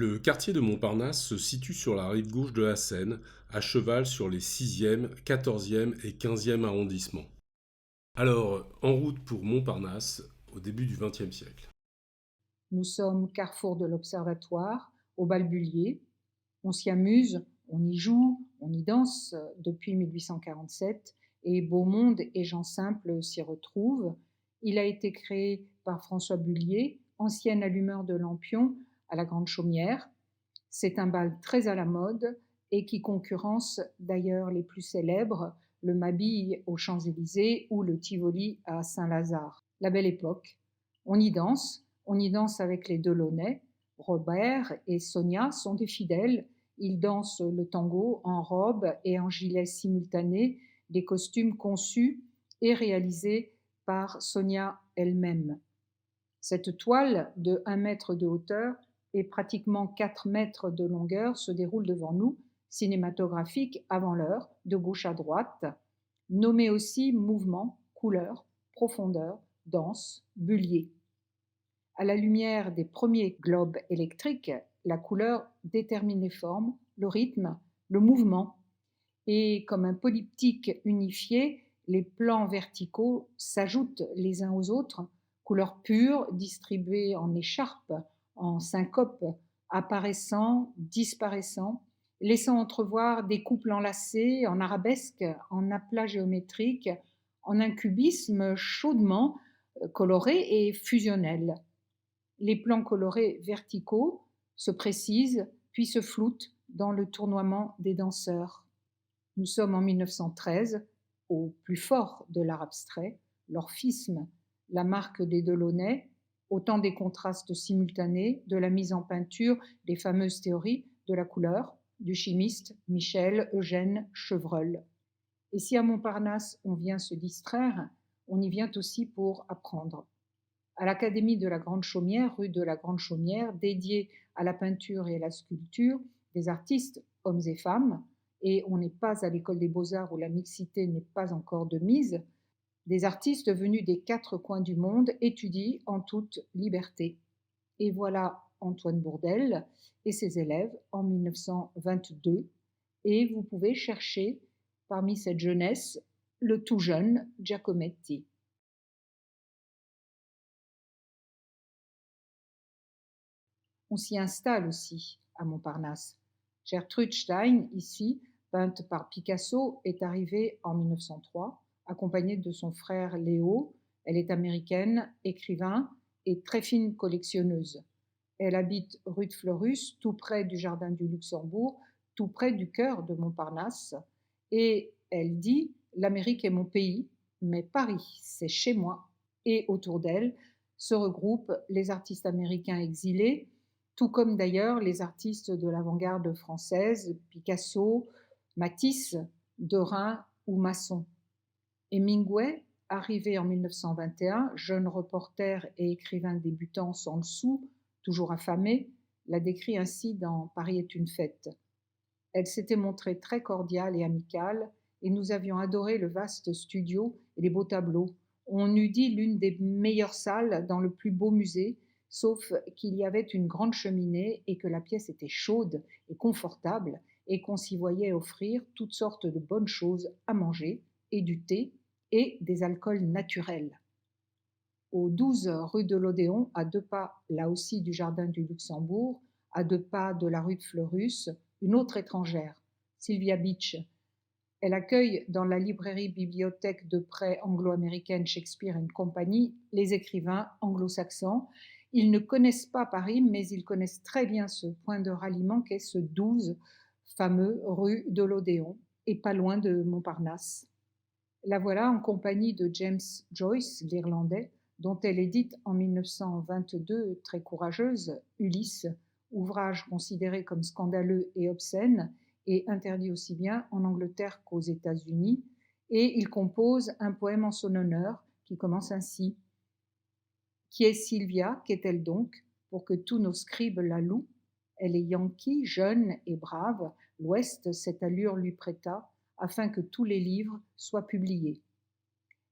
Le quartier de Montparnasse se situe sur la rive gauche de la Seine, à cheval sur les 6e, 14e et 15e arrondissements. Alors, en route pour Montparnasse, au début du XXe siècle. Nous sommes carrefour de l'Observatoire, au Balbulier. On s'y amuse, on y joue, on y danse depuis 1847 et beau monde et gens simples s'y retrouvent. Il a été créé par François Bullier, ancien allumeur de lampions à la Grande Chaumière. C'est un bal très à la mode et qui concurrence d'ailleurs les plus célèbres, le Mabille aux Champs-Élysées ou le Tivoli à Saint-Lazare. La belle époque. On y danse avec les Delaunay. Robert et Sonia sont des fidèles. Ils dansent le tango en robe et en gilet simultané, des costumes conçus et réalisés par Sonia elle-même. Cette toile de 1 mètre de hauteur et pratiquement 4 mètres de longueur se déroule devant nous, cinématographique avant l'heure, de gauche à droite, nommée aussi mouvement, couleur, profondeur, danse, Bullier. À la lumière des premiers globes électriques, la couleur détermine les formes, le rythme, le mouvement. Et comme un polyptyque unifié, les plans verticaux s'ajoutent les uns aux autres, couleurs pures distribuées en écharpes, en syncopes, apparaissant, disparaissant, laissant entrevoir des couples enlacés, en arabesques, en aplats géométriques, en un cubisme chaudement coloré et fusionnel. Les plans colorés verticaux se précisent puis se floutent dans le tournoiement des danseurs. Nous sommes en 1913, au plus fort de l'art abstrait, l'orphisme, la marque des Delaunay, autant des contrastes simultanés, de la mise en peinture des fameuses théories de la couleur, du chimiste Michel Eugène Chevreul. Et si à Montparnasse on vient se distraire, on y vient aussi pour apprendre. À l'Académie de la Grande Chaumière, rue de la Grande Chaumière, dédiée à la peinture et à la sculpture, des artistes, hommes et femmes, et on n'est pas à l'école des beaux-arts où la mixité n'est pas encore de mise, des artistes venus des 4 coins du monde étudient en toute liberté. Et voilà Antoine Bourdelle et ses élèves en 1922, et vous pouvez chercher parmi cette jeunesse le tout jeune Giacometti. On s'y installe aussi à Montparnasse. Gertrude Stein, ici, peinte par Picasso, est arrivée en 1903, accompagnée de son frère Léo. Elle est américaine, écrivain et très fine collectionneuse. Elle habite rue de Fleurus, tout près du Jardin du Luxembourg, tout près du cœur de Montparnasse. Et elle dit « L'Amérique est mon pays, mais Paris, c'est chez moi ». Et autour d'elle se regroupent les artistes américains exilés, tout comme d'ailleurs les artistes de l'avant-garde française, Picasso, Matisse, Derain ou Masson. Hemingway, arrivé en 1921, jeune reporter et écrivain débutant sans le sou, toujours affamé, la décrit ainsi dans Paris est une fête. Elle s'était montrée très cordiale et amicale, et nous avions adoré le vaste studio et les beaux tableaux. On eût dit l'une des meilleures salles dans le plus beau musée, sauf qu'il y avait une grande cheminée et que la pièce était chaude et confortable et qu'on s'y voyait offrir toutes sortes de bonnes choses à manger et du thé et des alcools naturels. Au 12 rue de l'Odéon, à 2 pas là aussi du Jardin du Luxembourg, à 2 pas de la rue de Fleurus, une autre étrangère, Sylvia Beach. Elle accueille dans la librairie-bibliothèque de prêt anglo-américaine Shakespeare & Company les écrivains anglo-saxons. Ils ne connaissent pas Paris, mais ils connaissent très bien ce point de ralliement qu'est ce 12 fameux rue de l'Odéon, et pas loin de Montparnasse. La voilà en compagnie de James Joyce, l'Irlandais, dont elle édite en 1922, très courageuse, Ulysse, ouvrage considéré comme scandaleux et obscène, et interdit aussi bien en Angleterre qu'aux États-Unis, et il compose un poème en son honneur qui commence ainsi. Qui est Sylvia, qu'est-elle donc, pour que tous nos scribes la louent? Elle est yankee, jeune et brave, l'Ouest cette allure lui prêta, afin que tous les livres soient publiés.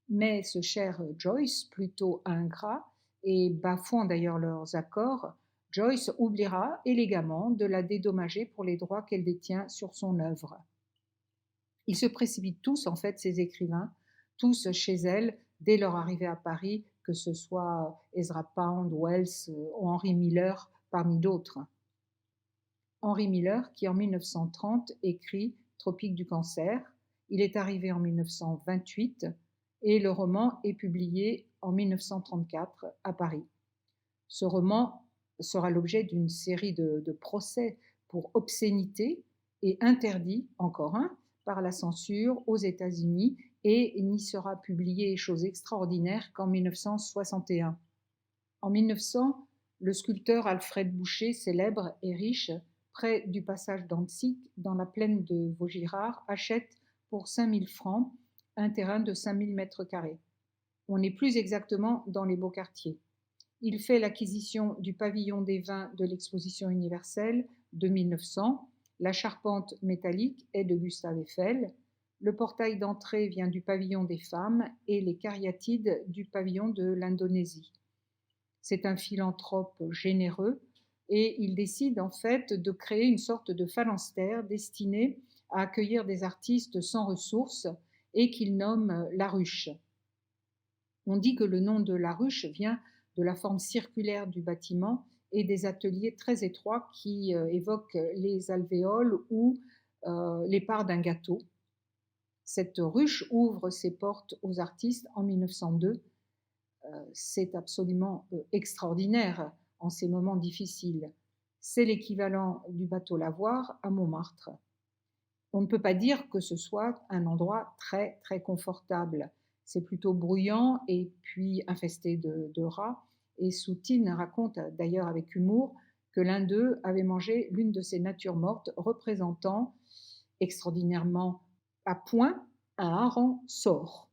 Mais ce cher Joyce, plutôt ingrat, et bafouant d'ailleurs leurs accords, Joyce oubliera élégamment de la dédommager pour les droits qu'elle détient sur son œuvre. Ils se précipitent tous, en fait, ces écrivains, tous chez elle, dès leur arrivée à Paris, que ce soit Ezra Pound, Wells ou Henry Miller, parmi d'autres. Henry Miller, qui en 1930 écrit Tropique du cancer. Il est arrivé en 1928 et le roman est publié en 1934 à Paris. Ce roman sera l'objet d'une série de procès pour obscénité et interdit, encore un, par la censure aux États-Unis et n'y sera publié, chose extraordinaire, qu'en 1961. En 1900, le sculpteur Alfred Boucher, célèbre et riche, près du passage d'Annecy, dans la plaine de Vaugirard, achète pour 5 000 francs un terrain de 5 000 mètres carrés. On n'est plus exactement dans les beaux quartiers. Il fait l'acquisition du pavillon des vins de l'exposition universelle de 1900. La charpente métallique est de Gustave Eiffel. Le portail d'entrée vient du pavillon des femmes et les cariatides du pavillon de l'Indonésie. C'est un philanthrope généreux et il décide en fait de créer une sorte de phalanstère destinée à accueillir des artistes sans ressources et qu'il nomme La Ruche. On dit que le nom de La Ruche vient de la forme circulaire du bâtiment et des ateliers très étroits qui évoquent les alvéoles ou les parts d'un gâteau. Cette ruche ouvre ses portes aux artistes en 1902. C'est absolument extraordinaire en ces moments difficiles. C'est l'équivalent du bateau Lavoir à Montmartre. On ne peut pas dire que ce soit un endroit très très confortable. C'est plutôt bruyant et puis infesté de rats. Et Soutine raconte d'ailleurs avec humour que l'un d'eux avait mangé l'une de ces natures mortes représentant extraordinairement à point un hareng sort.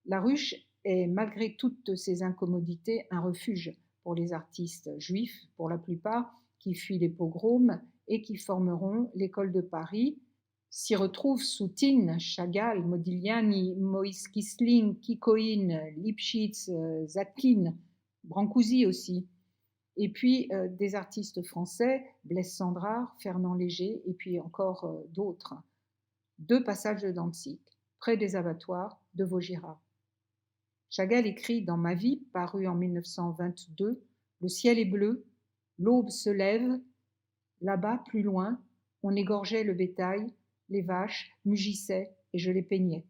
La ruche est, malgré toutes ces incommodités, un refuge pour les artistes juifs, pour la plupart, qui fuient les pogroms et qui formeront l'école de Paris. S'y retrouvent Soutine, Chagall, Modigliani, Moïse Kissling, Kikoïn, Lipschitz, Zadkine, Brancusi aussi. Et puis des artistes français, Blaise Cendrars, Fernand Léger, et puis encore d'autres. 2 passages de Dantzig, près des abattoirs de Vaugirard. Chagall écrit dans Ma vie, paru en 1922, Le ciel est bleu, l'aube se lève, là-bas, plus loin, on égorgeait le bétail, les vaches mugissaient et je les peignais.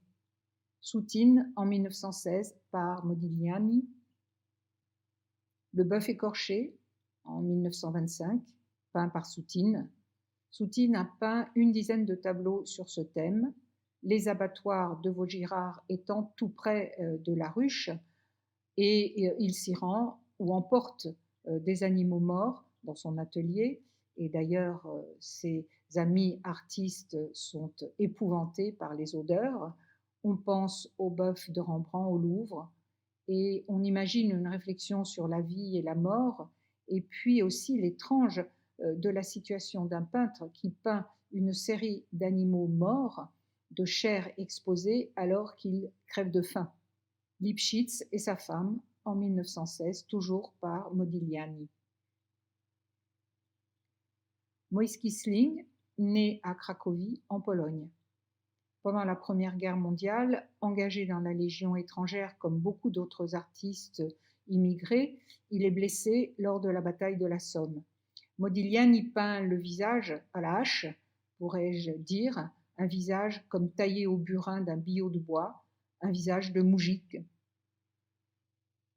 Soutine en 1916 par Modigliani. Le bœuf écorché en 1925, peint par Soutine. Soutine a peint une dizaine de tableaux sur ce thème, les abattoirs de Vaugirard étant tout près de la ruche, et il s'y rend ou emporte des animaux morts dans son atelier, et d'ailleurs ses amis artistes sont épouvantés par les odeurs. On pense au bœuf de Rembrandt au Louvre, et on imagine une réflexion sur la vie et la mort, et puis aussi l'étrange de la situation d'un peintre qui peint une série d'animaux morts, de chair exposée alors qu'il crève de faim. Lipschitz et sa femme en 1916, toujours par Modigliani. Moïse Kissling, né à Cracovie, en Pologne. Pendant la Première Guerre mondiale, engagé dans la Légion étrangère comme beaucoup d'autres artistes immigrés, il est blessé lors de la bataille de la Somme. Modigliani peint le visage à la hache, pourrais-je dire, un visage comme taillé au burin d'un billot de bois, un visage de moujik.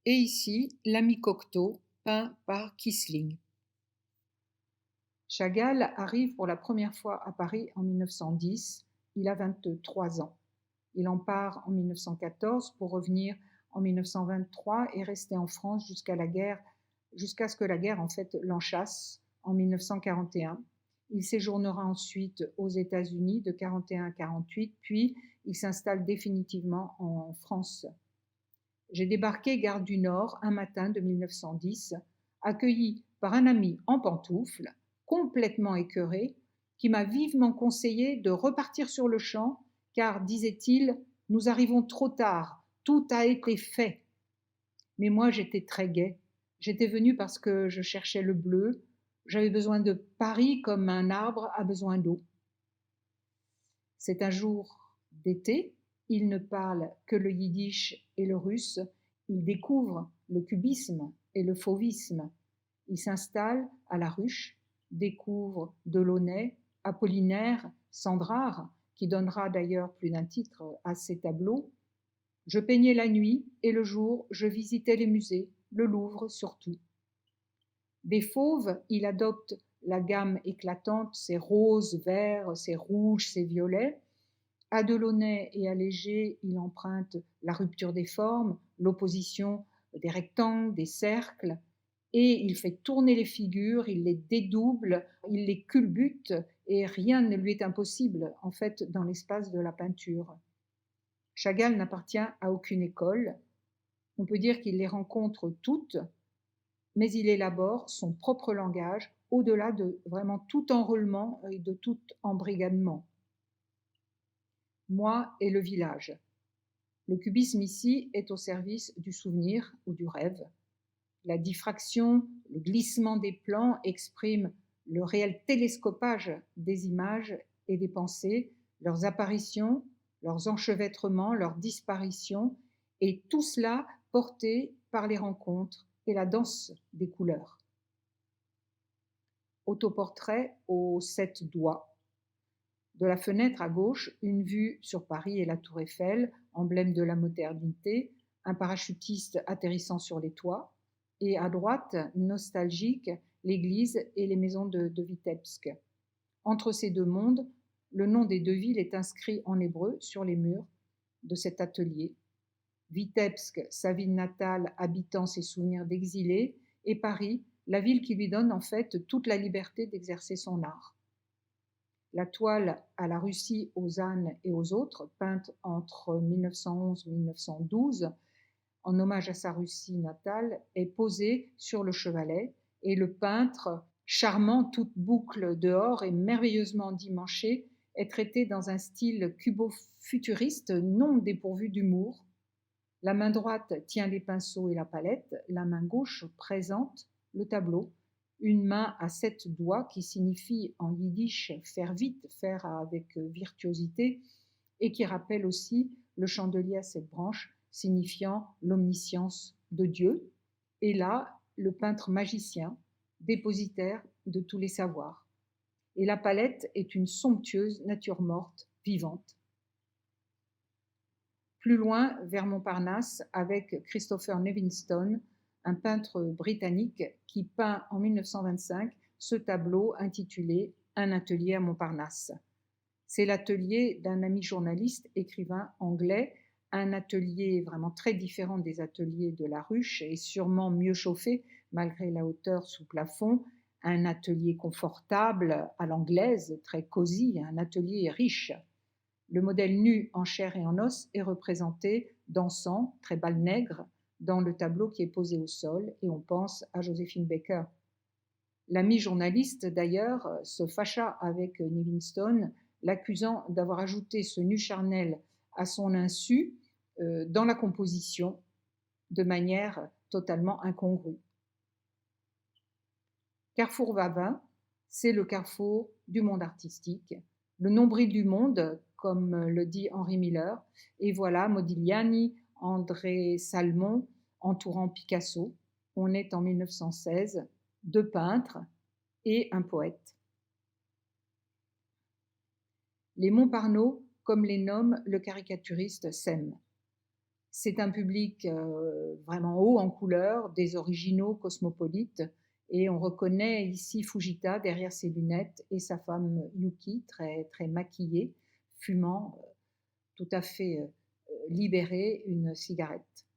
Et ici, l'ami Cocteau, peint par Kissling. Chagall arrive pour la première fois à Paris en 1910. Il a 23 ans. Il en part en 1914 pour revenir en 1923 et rester en France jusqu'à ce que la guerre en fait l'enchasse en 1941. Il séjournera ensuite aux États-Unis de 1941 à 1948, puis il s'installe définitivement en France. J'ai débarqué gare du Nord un matin de 1910, accueilli par un ami en pantoufles, complètement écœuré, qui m'a vivement conseillé de repartir sur le champ, car, disait-il, nous arrivons trop tard, tout a été fait. Mais moi j'étais très gai, J'étais venue parce que je cherchais le bleu. J'avais besoin de Paris comme un arbre a besoin d'eau. C'est un jour d'été. Il ne parle que le yiddish et le russe. Il découvre le cubisme et le fauvisme. Il s'installe à la ruche, découvre Delaunay, Apollinaire, Sandrard, qui donnera d'ailleurs plus d'un titre à ses tableaux. Je peignais la nuit et le jour, je visitais les musées, le Louvre surtout. Des fauves, il adopte la gamme éclatante, ses roses, verts, ses rouges, ses violets. À Delaunay et à Léger, il emprunte la rupture des formes, l'opposition des rectangles, des cercles, et il fait tourner les figures, il les dédouble, il les culbute, et rien ne lui est impossible, en fait, dans l'espace de la peinture. Chagall n'appartient à aucune école. On peut dire qu'il les rencontre toutes, mais il élabore son propre langage au-delà de vraiment tout enrôlement et de tout embrigadement. Moi et le village. Le cubisme ici est au service du souvenir ou du rêve. La diffraction, le glissement des plans expriment le réel télescopage des images et des pensées, leurs apparitions, leurs enchevêtrements, leurs disparitions, et tout cela porté par les rencontres et la danse des couleurs. Autoportrait aux 7 doigts. De la fenêtre à gauche, une vue sur Paris et la Tour Eiffel, emblème de la modernité, un parachutiste atterrissant sur les toits, et à droite, nostalgique, l'église et les maisons de Vitebsk. Entre ces deux mondes, le nom des deux villes est inscrit en hébreu sur les murs de cet atelier. Vitebsk, sa ville natale, habitant ses souvenirs d'exilé, et Paris, la ville qui lui donne en fait toute la liberté d'exercer son art. La toile à la Russie, aux ânes et aux autres, peinte entre 1911 et 1912, en hommage à sa Russie natale, est posée sur le chevalet, et le peintre, charmant toute boucle dehors et merveilleusement endimanché, est traité dans un style cubo-futuriste non dépourvu d'humour. La main droite tient les pinceaux et la palette, la main gauche présente le tableau, une main à 7 doigts qui signifie en yiddish faire vite, faire avec virtuosité, et qui rappelle aussi le chandelier à 7 branches, signifiant l'omniscience de Dieu, et là, le peintre magicien, dépositaire de tous les savoirs. Et la palette est une somptueuse nature morte, vivante. Plus loin, vers Montparnasse, avec Christopher Nevin-Stone, un peintre britannique qui peint en 1925 ce tableau intitulé « Un atelier à Montparnasse ». C'est l'atelier d'un ami journaliste, écrivain anglais, un atelier vraiment très différent des ateliers de la ruche et sûrement mieux chauffé malgré la hauteur sous plafond, un atelier confortable à l'anglaise, très cosy, un atelier riche. Le modèle nu en chair et en os est représenté dansant, très balnègre, dans le tableau qui est posé au sol, et on pense à Joséphine Baker. L'ami journaliste, d'ailleurs, se fâcha avec Nevin-Stone, l'accusant d'avoir ajouté ce nu charnel à son insu dans la composition de manière totalement incongrue. Carrefour Vavin, c'est le carrefour du monde artistique, le nombril du monde, comme le dit Henri Miller, et voilà Modigliani, André Salmon entourant Picasso. On est en 1916, 2 peintres et un poète. Les Montparnaud, comme les nomme le caricaturiste Sem. C'est un public vraiment haut en couleur, des originaux cosmopolites, et on reconnaît ici Fujita derrière ses lunettes et sa femme Yuki, très, très maquillée, fumant, tout à fait libérée, une cigarette.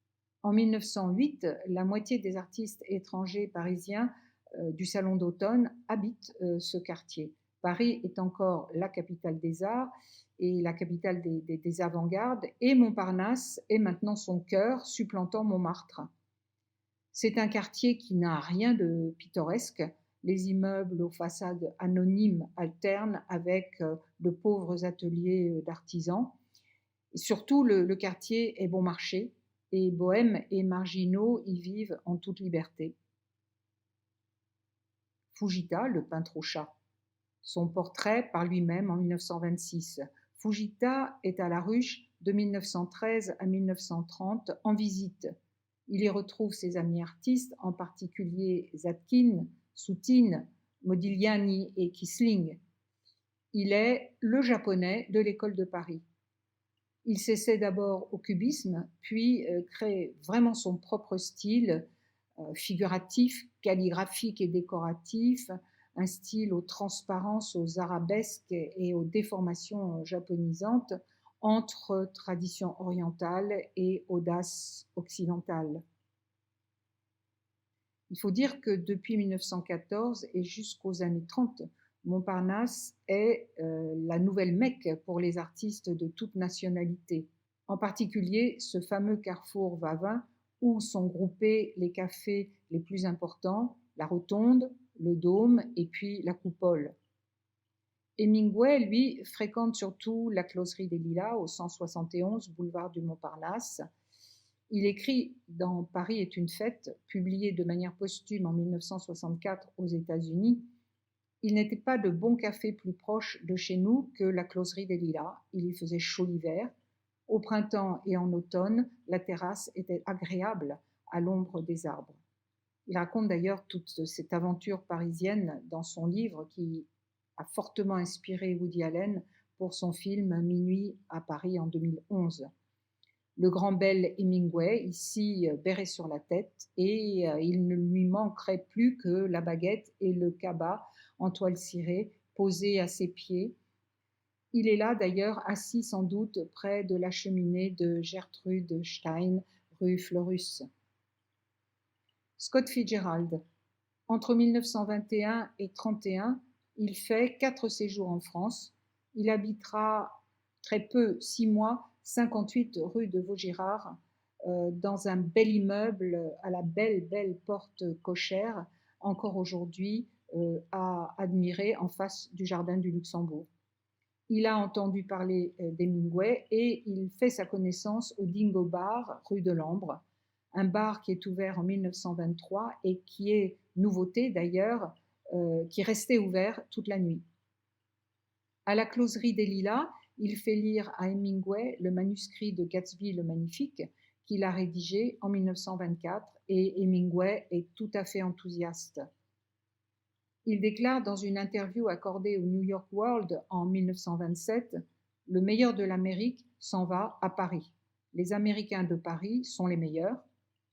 En 1908, la moitié des artistes étrangers parisiens du Salon d'automne habitent ce quartier. Paris est encore la capitale des arts et la capitale des avant-gardes, et Montparnasse est maintenant son cœur, supplantant Montmartre. C'est un quartier qui n'a rien de pittoresque. Les immeubles aux façades anonymes alternent avec de pauvres ateliers d'artisans. Et surtout, le quartier est bon marché, et bohèmes et marginaux y vivent en toute liberté. Fujita, le peintre au chat. Son portrait par lui-même en 1926. Fujita est à la ruche de 1913 à 1930 en visite. Il y retrouve ses amis artistes, en particulier Zatkin, Soutine, Modigliani et Kissling. Il est le japonais de l'école de Paris. Il s'essaie d'abord au cubisme, puis crée vraiment son propre style figuratif, calligraphique et décoratif, un style aux transparences, aux arabesques et aux déformations japonisantes entre tradition orientale et audace occidentale. Il faut dire que depuis 1914 et jusqu'aux années 30, Montparnasse est la nouvelle Mecque pour les artistes de toute nationalité. En particulier, ce fameux carrefour Vavin où sont groupés les cafés les plus importants, la Rotonde, le Dôme et puis la Coupole. Hemingway, lui, fréquente surtout la Closerie des Lilas au 171 boulevard du Montparnasse. Il écrit dans Paris est une fête, publié de manière posthume en 1964 aux États-Unis. Il n'était pas de bon café plus proche de chez nous que la Closerie des Lilas. Il y faisait chaud l'hiver. Au printemps et en automne, la terrasse était agréable à l'ombre des arbres. Il raconte d'ailleurs toute cette aventure parisienne dans son livre qui a fortement inspiré Woody Allen pour son film Minuit à Paris en 2011. Le grand bel Hemingway, ici béret sur la tête, et il ne lui manquerait plus que la baguette et le cabas en toile cirée posés à ses pieds. Il est là d'ailleurs assis sans doute près de la cheminée de Gertrude Stein, rue Fleurus. Scott Fitzgerald. Entre 1921 et 1931, il fait 4 séjours en France. Il habitera très peu, 6 mois, 58 rue de Vaugirard, dans un bel immeuble à la belle porte cochère, encore aujourd'hui à admirer en face du jardin du Luxembourg. Il a entendu parler d'Hemingway et il fait sa connaissance au Dingo Bar, rue de l'Ambre, un bar qui est ouvert en 1923 et qui est nouveauté d'ailleurs, qui restait ouvert toute la nuit. À la Closerie des Lilas, il fait lire à Hemingway le manuscrit de Gatsby le Magnifique qu'il a rédigé en 1924 et Hemingway est tout à fait enthousiaste. Il déclare dans une interview accordée au New York World en 1927 « Le meilleur de l'Amérique s'en va à Paris. Les Américains de Paris sont les meilleurs.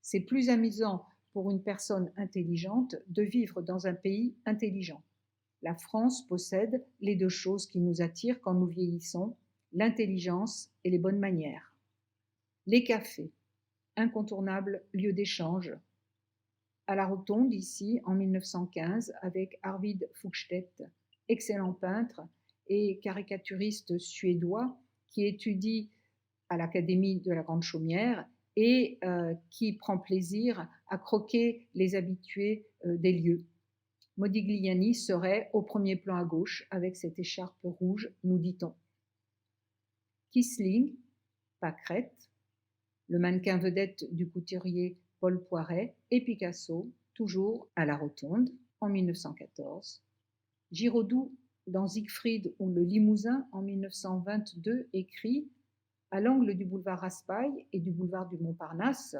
C'est plus amusant pour une personne intelligente de vivre dans un pays intelligent. La France possède les deux choses qui nous attirent quand nous vieillissons, l'intelligence et les bonnes manières. Les cafés, incontournable lieu d'échange. À la Rotonde, ici, en 1915, avec Arvid Fuchstedt, excellent peintre et caricaturiste suédois qui étudie à l'Académie de la Grande Chaumière et qui prend plaisir à croquer les habitués des lieux. Modigliani serait au premier plan à gauche avec cette écharpe rouge, nous dit-on. Kissling, pâquerette, le mannequin vedette du couturier Paul Poiret et Picasso, toujours à la Rotonde, en 1914. Giraudoux, dans Siegfried ou le Limousin, en 1922, écrit « À l'angle du boulevard Raspail et du boulevard du Montparnasse,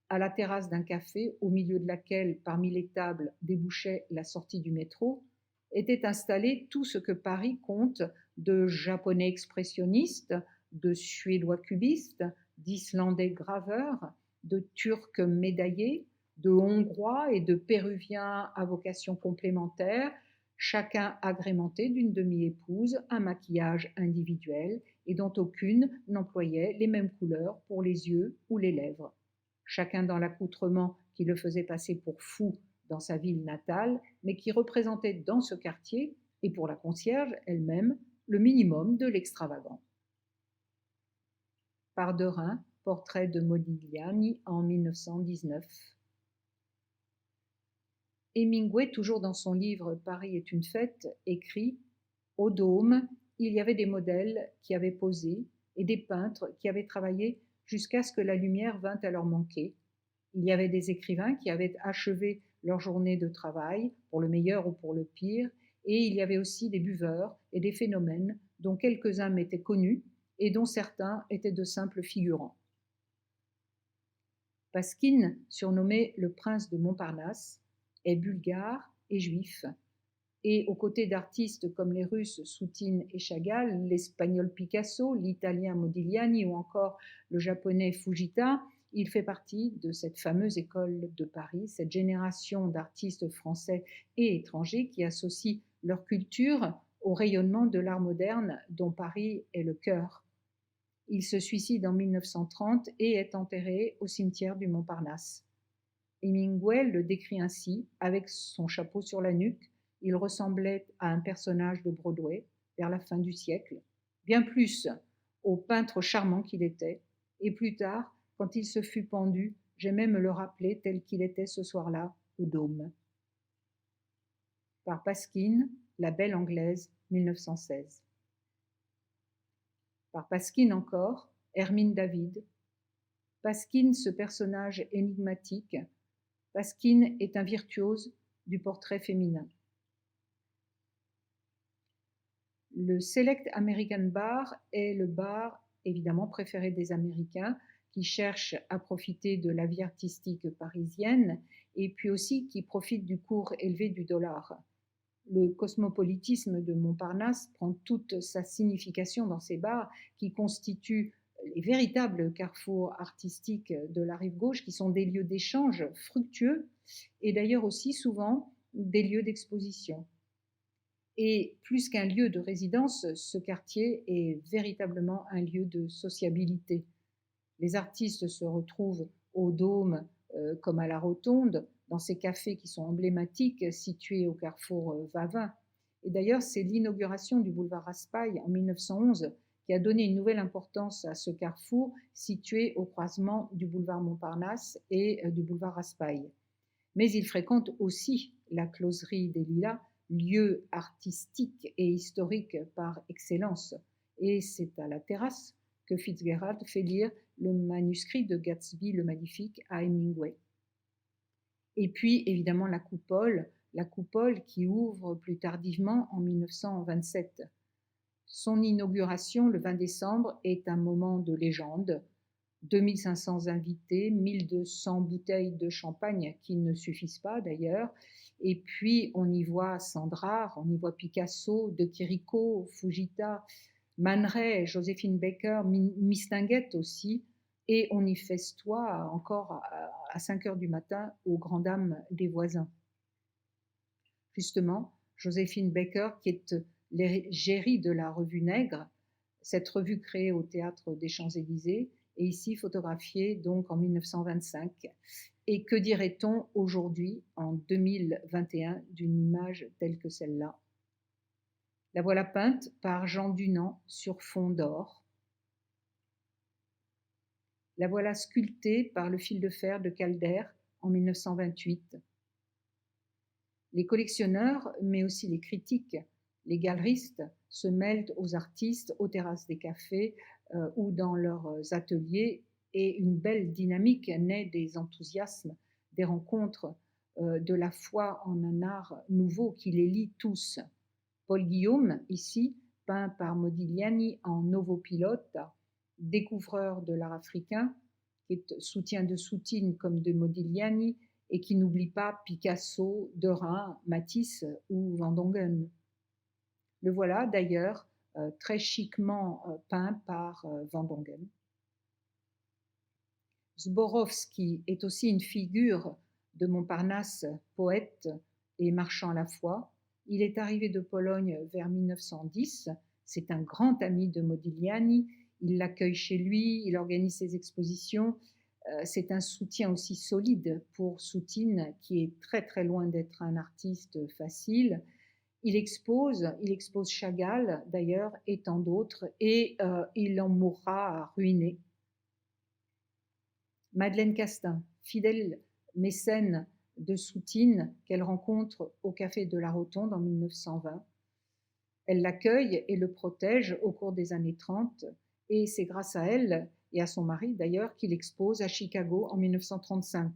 à la terrasse d'un café, au milieu de laquelle, parmi les tables, débouchait la sortie du métro, était installé tout ce que Paris compte de Japonais expressionnistes, de Suédois cubistes, d'Islandais graveurs, de Turcs médaillés, de Hongrois et de Péruviens à vocation complémentaire, chacun agrémenté d'une demi-épouse, un maquillage individuel et dont aucune n'employait les mêmes couleurs pour les yeux ou les lèvres. Chacun dans l'accoutrement qui le faisait passer pour fou dans sa ville natale, mais qui représentait dans ce quartier, et pour la concierge elle-même, le minimum de l'extravagant. Parderin, portrait de Modigliani en 1919. Hemingway, toujours dans son livre Paris est une fête, écrit « Au Dôme, il y avait des modèles qui avaient posé et des peintres qui avaient travaillé jusqu'à ce que la lumière vînt à leur manquer. Il y avait des écrivains qui avaient achevé leur journée de travail, pour le meilleur ou pour le pire, et il y avait aussi des buveurs et des phénomènes dont quelques-uns m'étaient connus et dont certains étaient de simples figurants. Pasquine, surnommé le prince de Montparnasse, est bulgare et juif, et aux côtés d'artistes comme les Russes Soutine et Chagall, l'Espagnol Picasso, l'Italien Modigliani ou encore le Japonais Fujita, il fait partie de cette fameuse école de Paris, cette génération d'artistes français et étrangers qui associent leur culture au rayonnement de l'art moderne dont Paris est le cœur. Il se suicide en 1930 et est enterré au cimetière du Montparnasse. Hemingway le décrit ainsi, avec son chapeau sur la nuque, il ressemblait à un personnage de Broadway vers la fin du siècle, bien plus au peintre charmant qu'il était, et plus tard, quand il se fut pendu, j'aimais me le rappeler tel qu'il était ce soir-là au Dôme. Par Pasquine, La Belle Anglaise, 1916. Par Pasquine encore, Hermine David. Pasquine, ce personnage énigmatique. Pasquine est un virtuose du portrait féminin. Le Select American Bar est le bar évidemment préféré des Américains qui cherchent à profiter de la vie artistique parisienne et puis aussi qui profitent du cours élevé du dollar. Le cosmopolitisme de Montparnasse prend toute sa signification dans ces bars qui constituent les véritables carrefours artistiques de la rive gauche, qui sont des lieux d'échange fructueux et d'ailleurs aussi souvent des lieux d'exposition. Et plus qu'un lieu de résidence, ce quartier est véritablement un lieu de sociabilité. Les artistes se retrouvent au Dôme comme à la Rotonde, dans ces cafés qui sont emblématiques situés au carrefour Vavin. Et d'ailleurs, c'est l'inauguration du boulevard Raspail en 1911 qui a donné une nouvelle importance à ce carrefour situé au croisement du boulevard Montparnasse et du boulevard Raspail. Mais il fréquente aussi la closerie des Lilas, lieu artistique et historique par excellence. Et c'est à la terrasse que Fitzgerald fait lire le manuscrit de Gatsby le Magnifique à Hemingway. Et puis évidemment la coupole qui ouvre plus tardivement en 1927. Son inauguration le 20 décembre est un moment de légende. 2500 invités, 1200 bouteilles de champagne qui ne suffisent pas d'ailleurs. Et puis on y voit Sandrard, on y voit Picasso, De Chirico, Fujita, Man Ray, Joséphine Baker, Mistinguett aussi. Et on y festoie encore à 5 heures du matin aux grandes dames des voisins. Justement, Joséphine Baker, qui est l'égérie de la revue Nègre, cette revue créée au théâtre des Champs-Élysées, et ici photographiée donc en 1925. Et que dirait-on aujourd'hui, en 2021, d'une image telle que celle-là? La voilà peinte par Jean Dunand sur fond d'or. La voilà sculptée par le fil de fer de Calder en 1928. Les collectionneurs, mais aussi les critiques, les galeristes se mêlent aux artistes, aux terrasses des cafés ou dans leurs ateliers, et une belle dynamique naît des enthousiasmes, des rencontres, de la foi en un art nouveau qui les lie tous. Paul Guillaume, ici, peint par Modigliani en Novo Pilota, découvreur de l'art africain, qui est soutien de Soutine comme de Modigliani, et qui n'oublie pas Picasso, Derain, Matisse ou Van Dongen. Le voilà d'ailleurs très chiquement peint par Van Dongen. Zborowski est aussi une figure de Montparnasse, poète et marchand à la fois. Il est arrivé de Pologne vers 1910. C'est un grand ami de Modigliani. Il l'accueille chez lui, il organise ses expositions. C'est un soutien aussi solide pour Soutine, qui est très très loin d'être un artiste facile. Il expose Chagall d'ailleurs et tant d'autres, et il en mourra ruiné. Madeleine Castin, fidèle mécène de Soutine, qu'elle rencontre au Café de la Rotonde en 1920. Elle l'accueille et le protège au cours des années 30, et c'est grâce à elle et à son mari d'ailleurs, qu'il expose à Chicago en 1935.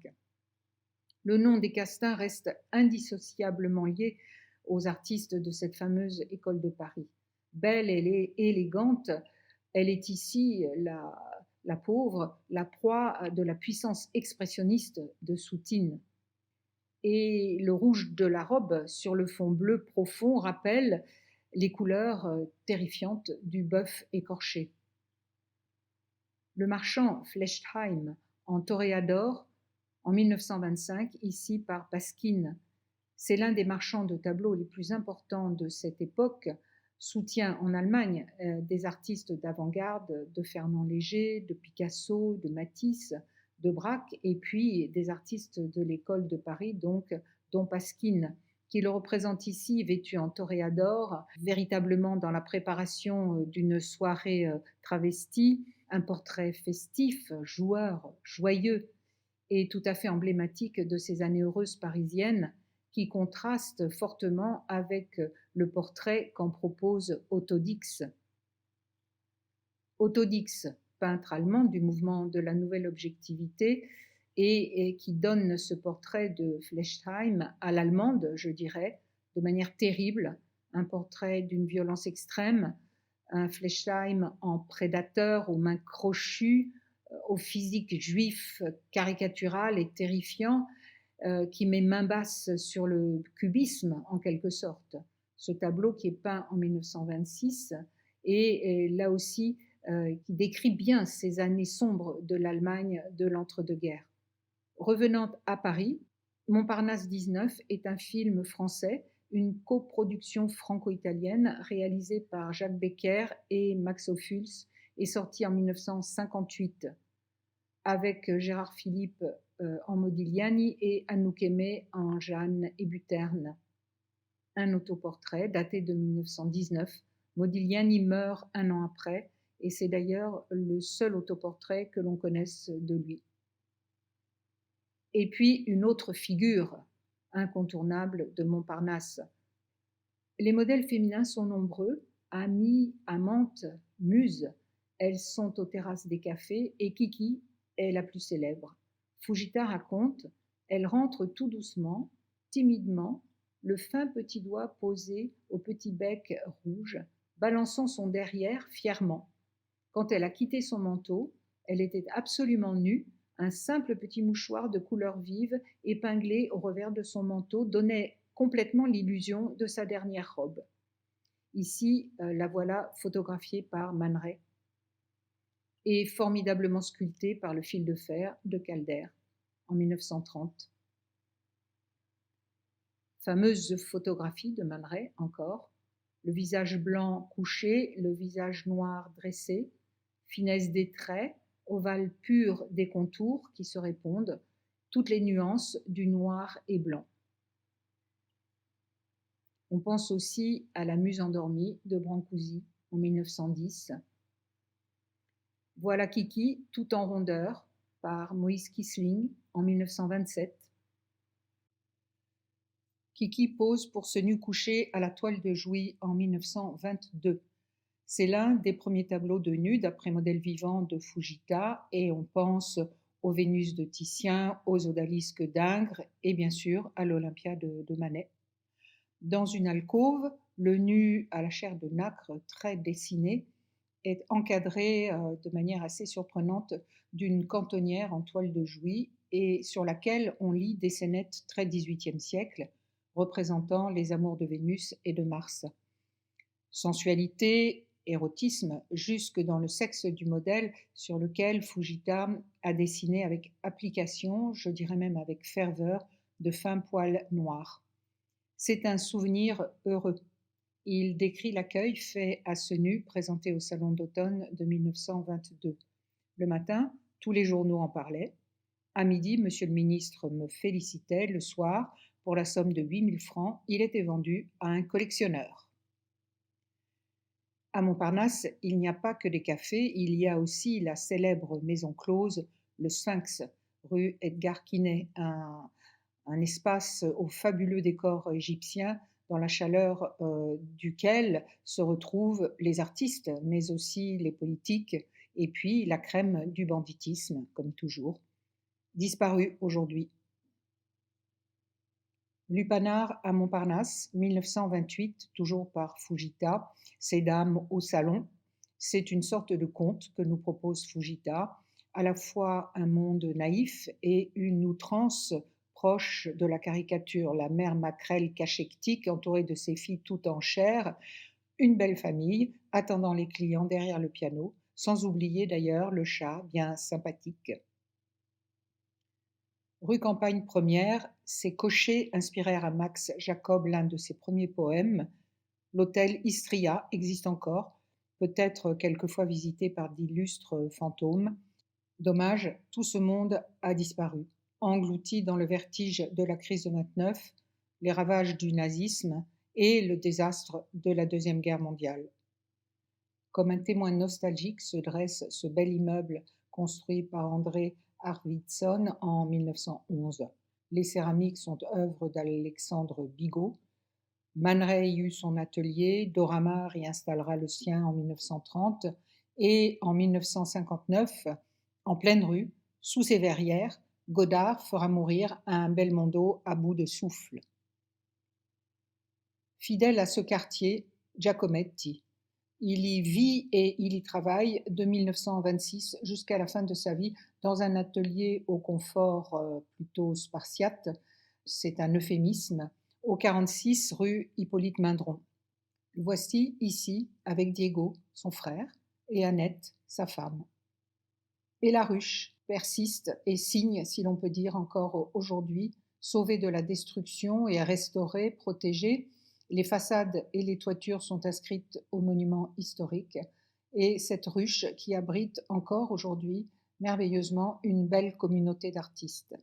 Le nom des Castins reste indissociablement lié aux artistes de cette fameuse école de Paris. Belle et élégante, elle est ici la pauvre, la proie de la puissance expressionniste de Soutine. Et le rouge de la robe sur le fond bleu profond rappelle les couleurs terrifiantes du bœuf écorché. Le marchand Flechtheim en Toréador en 1925, ici par Pasquine. C'est l'un des marchands de tableaux les plus importants de cette époque, soutient en Allemagne des artistes d'avant-garde, de Fernand Léger, de Picasso, de Matisse, de Braque, et puis des artistes de l'école de Paris, donc, dont Pasquine, qui le représente ici vêtu en toréador, véritablement dans la préparation d'une soirée travestie, un portrait festif, joueur, joyeux, et tout à fait emblématique de ces années heureuses parisiennes, qui contraste fortement avec le portrait qu'en propose Otto Dix. Otto Dix, peintre allemand du mouvement de la nouvelle objectivité, et qui donne ce portrait de Flechtheim à l'allemande, je dirais, de manière terrible, un portrait d'une violence extrême, un Flechtheim en prédateur, aux mains crochues, au physique juif caricatural et terrifiant, qui met main basse sur le cubisme en quelque sorte. Ce tableau qui est peint en 1926 et là aussi qui décrit bien ces années sombres de l'Allemagne de l'entre-deux-guerres. Revenant à Paris, Montparnasse 19 est un film français, une coproduction franco-italienne réalisée par Jacques Becker et Max Ophuls et sortie en 1958 avec Gérard Philippe en Modigliani et Anouk Aimée en Jeanne Hébuterne. Un autoportrait daté de 1919. Modigliani meurt un an après et c'est d'ailleurs le seul autoportrait que l'on connaisse de lui. Et puis une autre figure incontournable de Montparnasse. Les modèles féminins sont nombreux, amies, amantes, muses. Elles sont aux terrasses des cafés et Kiki est la plus célèbre. Fujita raconte, elle rentre tout doucement, timidement, le fin petit doigt posé au petit bec rouge, balançant son derrière fièrement. Quand elle a quitté son manteau, elle était absolument nue, un simple petit mouchoir de couleur vive épinglé au revers de son manteau donnait complètement l'illusion de sa dernière robe. Ici, la voilà photographiée par Man Ray et formidablement sculptée par le fil de fer de Calder en 1930. Fameuse photographie de Man Ray encore, le visage blanc couché, le visage noir dressé, finesse des traits, ovale pur des contours qui se répondent, toutes les nuances du noir et blanc. On pense aussi à La Muse endormie de Brancusi en 1910. Voilà Kiki, tout en rondeur, par Moïse Kissling en 1927. Kiki pose pour ce nu couché à la toile de Jouy en 1922. C'est l'un des premiers tableaux de nu d'après modèle vivant de Fujita et on pense aux Vénus de Titien, aux odalisques d'Ingres et bien sûr à l'Olympia de Manet. Dans une alcôve, le nu à la chair de nacre très dessiné est encadré de manière assez surprenante d'une cantonnière en toile de Jouy et sur laquelle on lit des scénettes très XVIIIe siècle représentant les amours de Vénus et de Mars. Sensualité, érotisme, jusque dans le sexe du modèle sur lequel Fujita a dessiné avec application, je dirais même avec ferveur, de fins poils noirs. C'est un souvenir heureux. Il décrit l'accueil fait à ce nu présenté au Salon d'automne de 1922. Le matin, tous les journaux en parlaient. À midi, monsieur le ministre me félicitait. Le soir, pour la somme de 8 000 francs, il était vendu à un collectionneur. À Montparnasse, il n'y a pas que des cafés, il y a aussi la célèbre maison close, le Sphinx, rue Edgar Quinet, un espace au fabuleux décor égyptien dans la chaleur duquel se retrouvent les artistes, mais aussi les politiques Et puis la crème du banditisme, comme toujours, disparue aujourd'hui. Lupanar à Montparnasse, 1928, toujours par Fujita, Ces dames au salon. C'est une sorte de conte que nous propose Fujita, à la fois un monde naïf et une outrance proche de la caricature. La mère maquerelle cachectique, entourée de ses filles toutes en chair, une belle famille, attendant les clients derrière le piano, sans oublier d'ailleurs le chat bien sympathique. Rue Campagne Première, ces cochers inspirèrent à Max Jacob l'un de ses premiers poèmes. L'hôtel Istria existe encore, peut-être quelquefois visité par d'illustres fantômes. Dommage, tout ce monde a disparu, englouti dans le vertige de la crise de 29, les ravages du nazisme et le désastre de la Deuxième Guerre mondiale. Comme un témoin nostalgique se dresse ce bel immeuble construit par André Arvidsson en 1911. Les céramiques sont œuvres d'Alexandre Bigot. Man Ray eut son atelier, Doramar y installera le sien en 1930 et en 1959, en pleine rue, sous ses verrières, Godard fera mourir un Belmondo à bout de souffle. Fidèle à ce quartier, Giacometti. Il y vit et il y travaille de 1926 jusqu'à la fin de sa vie dans un atelier au confort plutôt spartiate, c'est un euphémisme, au 46 rue Hippolyte Mindron. Le voici ici avec Diego, son frère, et Annette, sa femme. Et la ruche persiste et signe, si l'on peut dire encore aujourd'hui, sauvée de la destruction et restaurée, protégée. Les façades et les toitures sont inscrites aux monuments historiques et cette ruche qui abrite encore aujourd'hui merveilleusement une belle communauté d'artistes.